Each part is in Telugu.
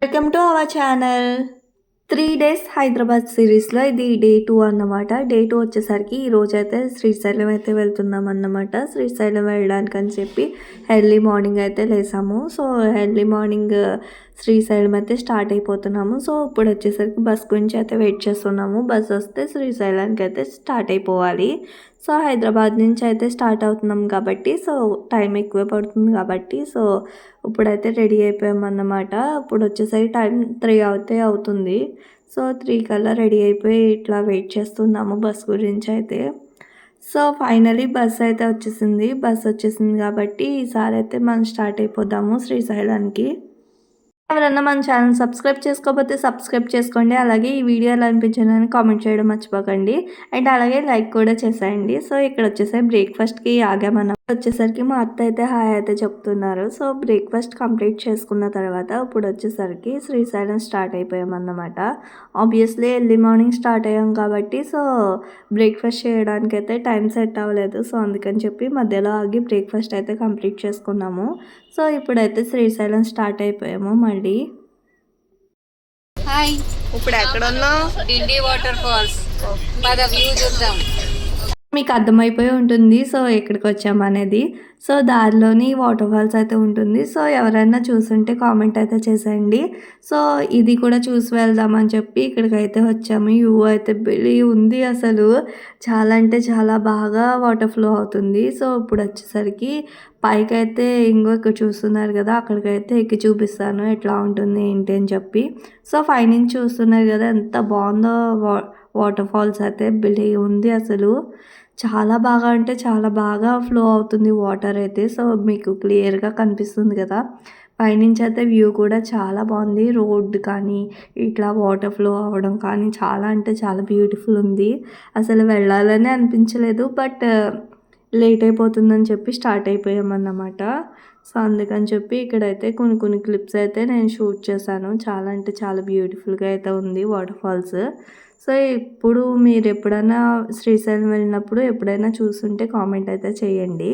Welcome to our channel. 3 days Hyderabad సిరీస్‌లో ఇది డే 2 అన్నమాట. డే 2 వచ్చేసరికి ఈరోజైతే శ్రీశైలం అయితే వెళ్తున్నామన్నమాట. శ్రీశైలం వెళ్ళడానికని చెప్పి ఎర్లీ మార్నింగ్ అయితే లేసాము. సో, ఎర్లీ మార్నింగ్ శ్రీశైలం అయితే స్టార్ట్ అయిపోతున్నాము. సో, ఇప్పుడు వచ్చేసరికి బస్ గురించి అయితే వెయిట్ చేస్తున్నాము. బస్ వస్తే శ్రీశైలానికి అయితే స్టార్ట్ అయిపోవాలి. సో, హైదరాబాద్ నుంచి అయితే స్టార్ట్ అవుతున్నాం కాబట్టి సో, టైం ఎక్కువ పడుతుంది కాబట్టి సో, ఇప్పుడైతే రెడీ అయిపోయామన్నమాట. ఇప్పుడు వచ్చేసరికి టైం 3 అవుతుంది. సో, 3 కల్లా రెడీ అయిపోయి ఇట్లా వెయిట్ చేస్తున్నాము బస్ గురించి అయితే. సో, ఫైనలీ బస్ అయితే వచ్చేసింది. బస్ వచ్చేసింది కాబట్టి ఈసారి అయితే మనం స్టార్ట్ అయిపోదాము శ్రీశైలానికి. ఎవరన్నా మన ఛానల్ సబ్స్క్రైబ్ చేసుకోకపోతే సబ్స్క్రైబ్ చేసుకోండి. అలాగే ఈ వీడియో ఎలా అనిపించిందని కామెంట్ చేయడం మర్చిపోకండి. అండ్ అలాగే లైక్ కూడా చేసేయండి. సో, ఇక్కడ వచ్చేసరికి బ్రేక్‌ఫాస్ట్‌కి ఆగామన్నమాట. వచ్చేసరికి మా అత్త అయితే హాయ్ అయితే చెప్తున్నారు. సో, బ్రేక్‌ఫాస్ట్ కంప్లీట్ చేసుకున్న తర్వాత ఇప్పుడు వచ్చేసరికి శ్రీశైలం స్టార్ట్ అయిపోయామన్నమాట. ఆబ్వియస్లీ ఎర్లీ మార్నింగ్ స్టార్ట్ అయ్యాం కాబట్టి సో, బ్రేక్‌ఫాస్ట్ చేయడానికైతే టైం సెట్ అవ్వలేదు. సో, అందుకని చెప్పి మధ్యలో ఆగి బ్రేక్‌ఫాస్ట్ అయితే కంప్లీట్ చేసుకున్నాము. సో, ఇప్పుడైతే శ్రీశైలం స్టార్ట్ అయిపోయాము మళ్ళీ. హాయ్, ఇప్పుడు ఎక్కడ ఉన్నావు? డిండి వాటర్ ఫాల్స్. పద వ్యూ చూద్దాం. మీకు అర్థమైపోయి ఉంటుంది. సో, ఎక్కడికి వచ్చామనేది. సో, దారిలోని వాటర్ ఫాల్స్ అయితే ఉంటుంది. సో, ఎవరైనా చూసుంటే కామెంట్ అయితే చేసేయండి. సో, ఇది కూడా చూసి వెళ్దామని చెప్పి ఇక్కడికైతే వచ్చాము. వ్యూ అయితే భలే ఉంది అసలు. చాలా అంటే చాలా బాగా వాటర్ ఫ్లో అవుతుంది. సో, ఇప్పుడు వచ్చేసరికి పైకైతే ఇంగో ఇక్కడ చూస్తున్నారు కదా! అక్కడికైతే ఎక్కి చూపిస్తాను ఎట్లా ఉంటుంది ఏంటి అని చెప్పి. సో, పైనుంచి చూస్తున్నారు కదా! ఎంత బాగుందో వాటర్ ఫాల్స్ అయితే భలే ఉంది అసలు. చాలా బాగా అంటే చాలా బాగా ఫ్లో అవుతుంది వాటర్ అయితే. సో, మీకు క్లియర్‌గా కనిపిస్తుంది కదా! పైనుంచి అయితే వ్యూ కూడా చాలా బాగుంది. రోడ్ కానీ, ఇట్లా వాటర్ ఫ్లో అవ్వడం కానీ చాలా అంటే చాలా బ్యూటిఫుల్ ఉంది. అసలు వెళ్ళాలనే అనిపించలేదు. బట్ లేట్ అయిపోతుందని చెప్పి స్టార్ట్ అయిపోయామన్నమాట. సో, అందుకని చెప్పి ఇక్కడైతే కొన్ని కొన్ని క్లిప్స్ అయితే నేను షూట్ చేశాను. చాలా అంటే చాలా బ్యూటిఫుల్‌గా అయితే ఉంది వాటర్ ఫాల్స్. సో, ఇప్పుడు మీరు ఎప్పుడైనా శ్రీశైలం వెళ్ళినప్పుడు ఎప్పుడైనా చూసుంటే కామెంట్ అయితే చేయండి.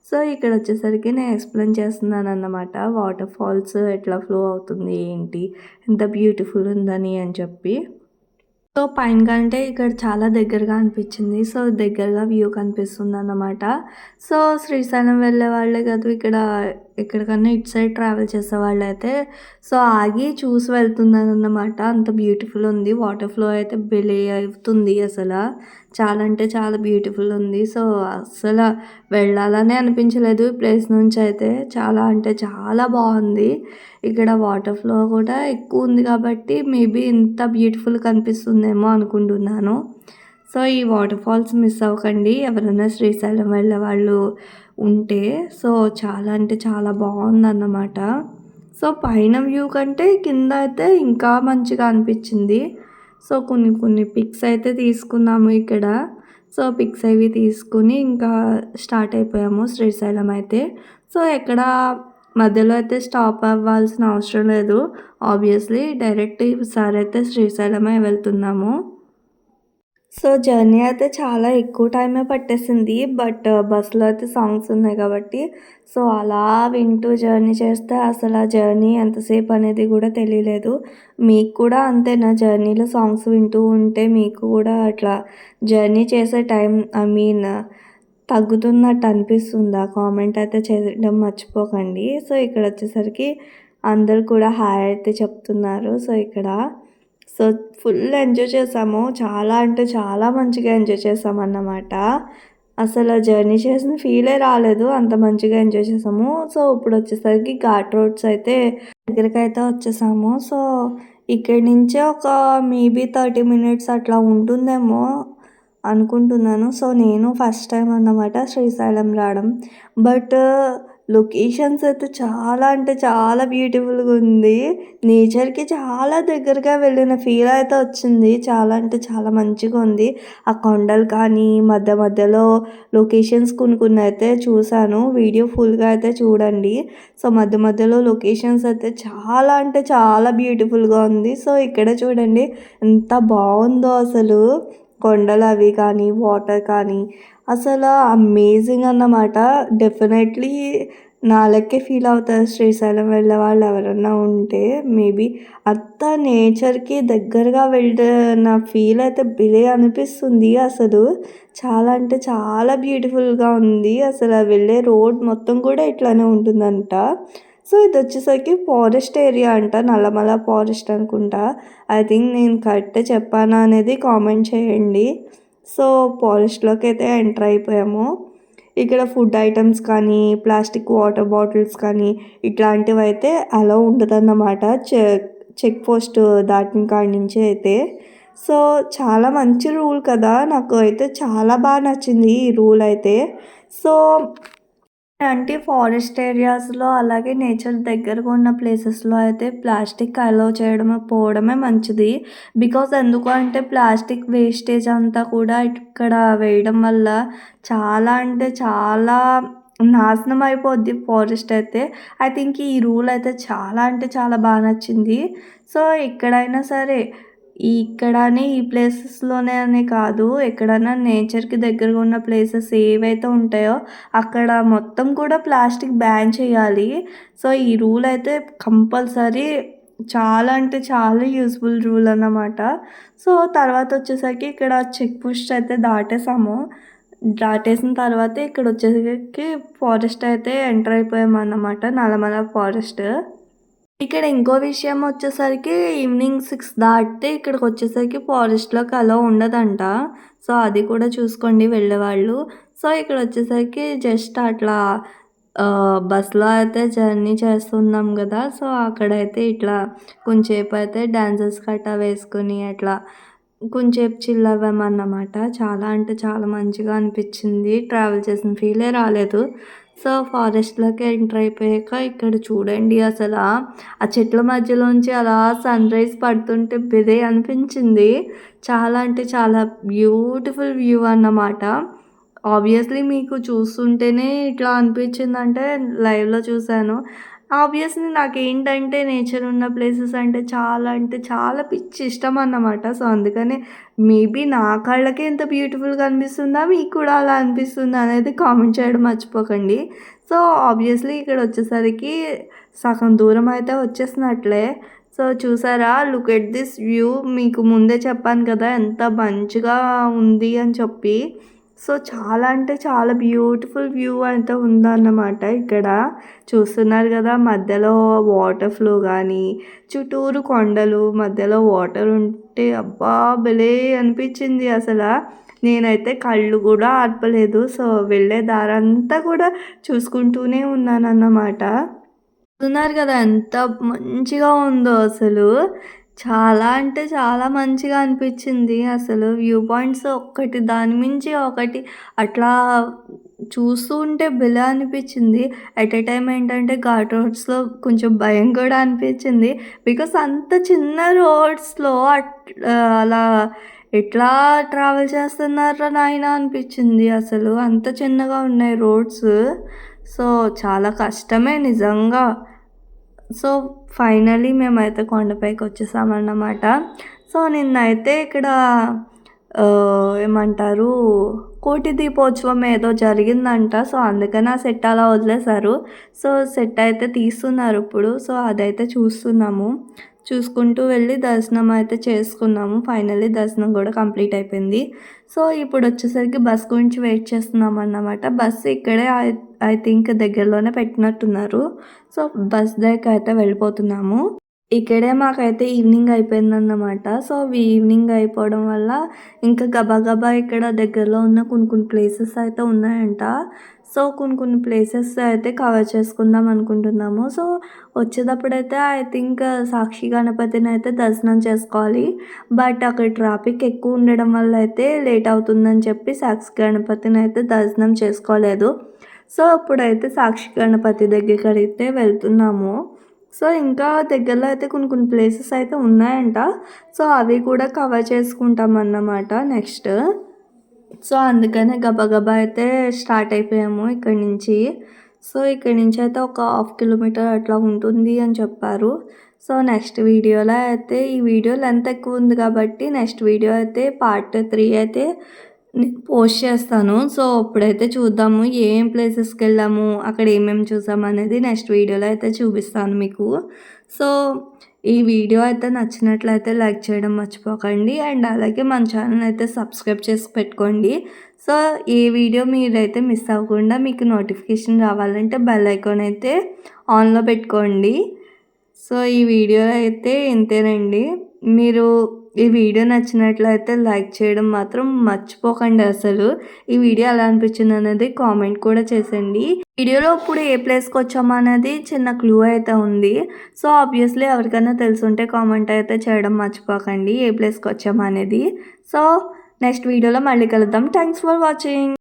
సో, ఇక్కడ వచ్చేసరికి నేను ఎక్స్‌ప్లెయిన్ చేస్తున్నానన్నమాట. వాటర్ ఫాల్స్ ఎట్లా ఫ్లో అవుతుంది ఏంటి, ఎంత బ్యూటిఫుల్ ఉందని అని చెప్పి. సో, పైన కంటే ఇక్కడ చాలా దగ్గరగా అనిపించింది. సో, దగ్గరగా వ్యూ కనిపిస్తుందన్నమాట. సో, శ్రీశైలం వెళ్ళే వాళ్ళే కాదు ఇక్కడ ఎక్కడికన్నా ఇటు సైడ్ ట్రావెల్ చేసేవాళ్ళైతే సో, ఆగి చూసి వెళ్తున్నారన్నమాట. అంత బ్యూటిఫుల్ ఉంది. వాటర్ ఫ్లో అయితే భలే అవుతుంది అసల. చాలా అంటే చాలా బ్యూటిఫుల్ ఉంది. సో, అస్సల వెళ్ళాలనే అనిపించలేదు ఈ ప్లేస్ నుంచి అయితే. చాలా అంటే చాలా బాగుంది. ఇక్కడ వాటర్ ఫ్లో కూడా ఎక్కువ ఉంది కాబట్టి మేబీ ఇంత బ్యూటిఫుల్ కనిపిస్తుందేమో అనుకుంటున్నాను. సో, ఈ వాటర్ ఫాల్స్ మిస్ అవ్వకండి ఎవరైనా శ్రీశైలం వెళ్ళే వాళ్ళు ఉంటే. సో, చాలా అంటే చాలా బాగుందన్నమాట. సో, పైన వ్యూ కంటే కింద అయితే ఇంకా మంచిగా అనిపించింది. సో, కొన్ని కొన్ని పిక్స్ అయితే తీసుకున్నాము ఇక్కడ. సో, పిక్స్ అవి తీసుకుని ఇంకా స్టార్ట్ అయిపోయాము శ్రీశైలం అయితే. సో, ఎక్కడ మధ్యలో అయితే స్టాప్ అవ్వాల్సిన అవసరం లేదు. ఆబ్వియస్లీ డైరెక్ట్ ఈసారి అయితే శ్రీశైలమే వెళ్తున్నాము. సో, జర్నీ అయితే చాలా ఎక్కువ టైమే పట్టేసింది. బట్ బస్‌లో అయితే సాంగ్స్ ఉన్నాయి కాబట్టి సో, అలా వింటూ జర్నీ చేస్తే అసలు ఆ జర్నీ ఎంతసేపు అనేది కూడా తెలియలేదు. మీకు కూడా అంతేనా? జర్నీలో సాంగ్స్ వింటూ ఉంటే మీకు కూడా అట్లా జర్నీ చేసే టైం తగ్గుతున్నట్టు అనిపిస్తుందా? కామెంట్ అయితే చేయడం మర్చిపోకండి. సో, ఇక్కడ వచ్చేసరికి అందరూ కూడా హాయ్ అయితే చెప్తున్నారు. సో, ఇక్కడ సో, ఫుల్ ఎంజాయ్ చేసాము. చాలా అంటే చాలా మంచిగా ఎంజాయ్ చేసామన్నమాట. అసలు జర్నీ చేసిన ఫీలే రాలేదు. అంత మంచిగా ఎంజాయ్ చేసాము. సో, ఇప్పుడు వచ్చేసరికి ఘాట్ రోడ్స్ అయితే దగ్గరకైతే వచ్చేసాము. సో, ఇక్కడి నుంచే ఒక మేబీ 30 మినిట్స్ అట్లా ఉంటుందేమో అనుకుంటున్నాను. సో, నేను ఫస్ట్ టైం అన్నమాట శ్రీశైలం రావడం. బట్ లొకేషన్స్ అయితే చాలా అంటే చాలా బ్యూటిఫుల్‌గా ఉంది. నేచర్‌కి చాలా దగ్గరగా వెళ్ళిన ఫీల్ అయితే వచ్చింది. చాలా అంటే చాలా మంచిగా ఉంది. ఆ కొండలు కానీ మధ్య మధ్యలో లొకేషన్స్ కొన్ని కొన్ని అయితే చూశాను. వీడియో ఫుల్‌గా అయితే చూడండి. సో, మధ్య మధ్యలో లొకేషన్స్ అయితే చాలా అంటే చాలా బ్యూటిఫుల్‌గా ఉంది. సో, ఇక్కడ చూడండి ఎంత బాగుందో అసలు. కొండలు అవి కానీ, వాటర్ కానీ అసలు అమేజింగ్ అన్నమాట. డెఫినెట్లీ నా లెక్కే ఫీల్ అవుతారు శ్రీశైలం వెళ్ళే వాళ్ళు ఎవరన్నా ఉంటే. మేబీ అంత నేచర్‌కి దగ్గరగా వెళ్తున్న ఫీల్ అయితే భలే అనిపిస్తుంది అసలు. చాలా అంటే చాలా బ్యూటిఫుల్‌గా ఉంది. అసలు వెళ్ళే రోడ్ మొత్తం కూడా ఇట్లానే ఉంటుందంట. సో, ఇదొచ్చేసరికి ఫారెస్ట్ ఏరియా అంట. నల్లమల ఫారెస్ట్ అనుకుంటా. ఐ థింక్ నేను కరెక్టే చెప్పానా అనేది కామెంట్ చేయండి. సో, ఫారెస్ట్‌లోకైతే ఎంటర్ అయిపోయాము. ఇక్కడ ఫుడ్ ఐటెమ్స్ కానీ, ప్లాస్టిక్ వాటర్ బాటిల్స్ కానీ ఇట్లాంటివైతే అలో ఉండదన్నమాట. చెక్ పోస్ట్ దాటిన కాడి నుంచి అయితే. సో, చాలా మంచి రూల్ కదా! నాకు అయితే చాలా నచ్చింది ఈ రూల్ అయితే. సో, అంటే ఫారెస్ట్ ఏరియాస్‌లో అలాగే నేచర్ దగ్గరగా ఉన్న ప్లేసెస్‌లో అయితే ప్లాస్టిక్ అలో పోవడమే మంచిది. బికాజ్ ఎందుకు అంటే ప్లాస్టిక్ వేస్టేజ్ అంతా కూడా ఇక్కడ వేయడం వల్ల చాలా అంటే చాలా నాశనం అయిపోద్ది ఫారెస్ట్ అయితే. ఐ థింక్ ఈ రూల్ అయితే చాలా అంటే చాలా నచ్చింది. సో, ఎక్కడైనా సరే ఇక్కడని ఈ ప్లేసెస్‌లోనే అని కాదు. ఎక్కడైనా నేచర్‌కి దగ్గరగా ఉన్న ప్లేసెస్ ఏవైతే ఉంటాయో అక్కడ మొత్తం కూడా ప్లాస్టిక్ బ్యాన్ చేయాలి. సో, ఈ రూల్ అయితే కంపల్సరీ చాలా అంటే చాలా యూజ్‌ఫుల్ రూల్ అన్నమాట. సో, తర్వాతొచ్చేసరికి ఇక్కడ చెక్ పోస్ట్ అయితే దాటేసాము. దాటేసిన తర్వాత ఇక్కడొచ్చేసరికి ఫారెస్ట్ అయితే ఎంటర్ అయిపోయామన్నమాట. నల్లమల ఫారెస్ట్. ఇక్కడ ఇంకో విషయం వచ్చేసరికి ఈవినింగ్ 6 దాటితే ఇక్కడికొచ్చేసరికి ఫారెస్ట్‌లోకి అలో ఉండదంట. సో, అది కూడా చూసుకోండి వెళ్ళేవాళ్ళు. సో, ఇక్కడొచ్చేసరికి జస్ట్ అట్లా బస్‌లో అయితే జర్నీ చేస్తున్నాం గదా! సో, అక్కడైతే ఇట్లా కొంచేపయితే డాన్సెస్ గట్టా వేసుకొని అట్లా కొంచేపు చిల్ అవ్వామన్నమాట. చాలా అంటే చాలా మంచిగా అనిపిచ్చింది. ట్రావెల్ చేసిన ఫీలే రాలేదు. సో, ఫారెస్ట్‌లోకి ఎంటర్ అయిపోయాక ఇక్కడ చూడండి అసలా ఆ చెట్ల మధ్యలోంచి అలా సన్‌రైజ్ పడుతుంటే భలే అనిపించింది. చాలా అంటే చాలా బ్యూటిఫుల్ వ్యూ అన్నమాట. ఆబ్వియస్‌లీ మీకు చూస్తుంటేనే ఇట్లా అనిపించిందంటే లైవ్‌లో చూసాను. ఆబ్వియస్‌లీ నాకేంటంటే నేచర్ ఉన్న ప్లేసెస్ అంటే చాలా పిచ్చి ఇష్టమన్నమాట. సో, అందుకనే మేబీ నా కళ్ళకే ఇంత బ్యూటిఫుల్‌గా అనిపిస్తుందా? మీకు కూడా అలా అనిపిస్తుందా అనేది కామెంట్ చేయడం మర్చిపోకండి. సో, ఆబ్వియస్‌లీ ఇక్కడొచ్చేసరికి సగం దూరం అయితే వచ్చేసినట్లే. సో, చూసారా? Look at this view. మీకు ముందే చెప్పాను కదా! ఎంత మంచిగా ఉంది అని చెప్పి. సో, చాలా అంటే చాలా బ్యూటిఫుల్ వ్యూ అయితే ఉందన్నమాట ఇక్కడ. చూస్తున్నారు గదా! మధ్యలో వాటర్ ఫ్లో గానీ, చుట్టూరు కొండలు, మధ్యలో వాటర్ ఉంటే అబ్బా! భలే అనిపించింది అసల. నేనైతే కళ్ళు గూడా ఆర్పలేదు. సో, వెళ్ళే దారంతా కూడా చూసుకుంటూనే ఉన్నానన్నమాట. చూస్తున్నారు గదా! ఎంత మంచిగా ఉందో అసలు. చాలా అంటే చాలా మంచిగా అనిపిచ్చింది. అసలు వ్యూ పాయింట్స్ ఒక్కటి దాని మించి ఒకటి అట్లా చూస్తూ ఉంటే భలే అనిపిచ్చింది. ఎట్ ఎ టైమ్ ఏంటంటే ఘాట్ రోడ్స్‌లో కొంచెం భయం కూడా అనిపిచ్చింది. బికాస్ అంత చిన్న రోడ్స్‌లో అలా ఎట్లా ట్రావెల్ చేస్తున్నార్రా నాయనా అనిపిచ్చింది అసలు. అంత చిన్నగా ఉన్నాయి రోడ్స్. సో, చాలా కష్టమే నిజంగా. సో, ఫైనల్లీ మేమైతే కొండపైకొచ్చేసామన్నమాట. సో, నిన్నైతే ఇక్కడ ఏమంటారు కోటి దీపోత్సవం ఏదో జరిగిందంట. సో, అందుకని ఆ సెట్ అలా వదిలేశారు. సో, సెట్ అయితే తీస్తున్నారిప్పుడు. సో, అదైతే చూస్తున్నాము. చూసుకుంటూ వెళ్ళి దర్శనం అయితే చేసుకున్నాము. ఫైనల్లీ దర్శనం కూడా కంప్లీట్ అయిపోయింది. సో, ఇప్పుడొచ్చేసరికి బస్ గురించి వెయిట్ చేస్తున్నామన్నమాట. బస్సు ఇక్కడే ఐ థింక్ దగ్గరలోనే పెట్టినట్టున్నారు. So, bus దగ్గరకైతే వెళ్ళిపోతున్నాము. ఇక్కడే మాకైతే ఈవినింగ్ అయిపోయిందన్నమాట. సో, ఈవినింగ్ అయిపోవడం వల్ల ఇంకా గబగబా ఇక్కడ దగ్గరలో ఉన్న కొన్ని ప్లేసెస్ అయితే ఉన్నాయంట. సో, కొన్ని ప్లేసెస్ అయితే కవర్ చేసుకుందాం అనుకుంటున్నాము. సో, వచ్చేటప్పుడైతే ఐ థింక్ సాక్షి గణపతిని అయితే దర్శనం చేసుకోవాలి. బట్ అక్కడ ట్రాఫిక్ ఎక్కువ ఉండడం వల్ల అయితే లేట్ అవుతుందని చెప్పి సాక్షి గణపతిని అయితే దర్శనం చేసుకోలేదు. సో, ఇప్పుడైతే సాక్షి గణపతి దగ్గరికైతే వెళ్తున్నాము. సో, ఇంకా దగ్గరలో అయితే కొన్ని ప్లేసెస్ అయితే ఉన్నాయంట. సో, అవి కూడా కవర్ చేసుకుంటామన్నమాట నెక్స్ట్. సో, అందుకనే గబగబా అయితే స్టార్ట్ అయిపోయాము ఇక్కడి నుంచి. సో, ఇక్కడి నుంచి అయితే ఒక హాఫ్ కిలోమీటర్ అట్లా ఉంటుంది అని చెప్పారు. సో, నెక్స్ట్ వీడియోలో అయితే ఈ వీడియో లెంత్ ఎక్కువ ఉంది కాబట్టి నెక్స్ట్ వీడియో అయితే పార్ట్ 3 అయితే పోస్ట్ చేస్తాను. సో, ఇప్పుడైతే చూద్దాము ఏం ప్లేసెస్‌కెళ్ళాము, అక్కడ ఏమేమి చూసామనేది నెక్స్ట్ వీడియోలో అయితే చూపిస్తాను మీకు. సో, ఈ వీడియో అయితే నచ్చినట్లయితే లైక్ చేయడం మర్చిపోకండి. అండ్ అలాగే మన ఛానల్ అయితే సబ్స్క్రైబ్ చేసి పెట్టుకోండి. సో, ఈ వీడియో మీరైతే మిస్ అవ్వకుండా మీకు నోటిఫికేషన్ రావాలంటే బెల్ ఐకాన్ అయితే ఆన్‌లో పెట్టుకోండి. సో, ఈ వీడియో అయితే ఇంతేనండి. మీరు ఈ వీడియో నచ్చినట్లయితే లైక్ చేయడం మాత్రం మర్చిపోకండి అసలు. ఈ వీడియో ఎలా అనిపించిందనేది కామెంట్ కూడా చేసేయండి. వీడియోలో ఇప్పుడు ఏ ప్లేస్‌కొచ్చాము అనేది చిన్న క్లూ అయితే ఉంది. సో, ఆబ్వియస్‌లీ ఎవరికైనా తెలిసుంటే కామెంట్ అయితే చేయడం మర్చిపోకండి ఏ ప్లేస్‌కొచ్చాము అనేది. సో, నెక్స్ట్ వీడియోలో మళ్ళీ కలుద్దాం. Thanks for watching.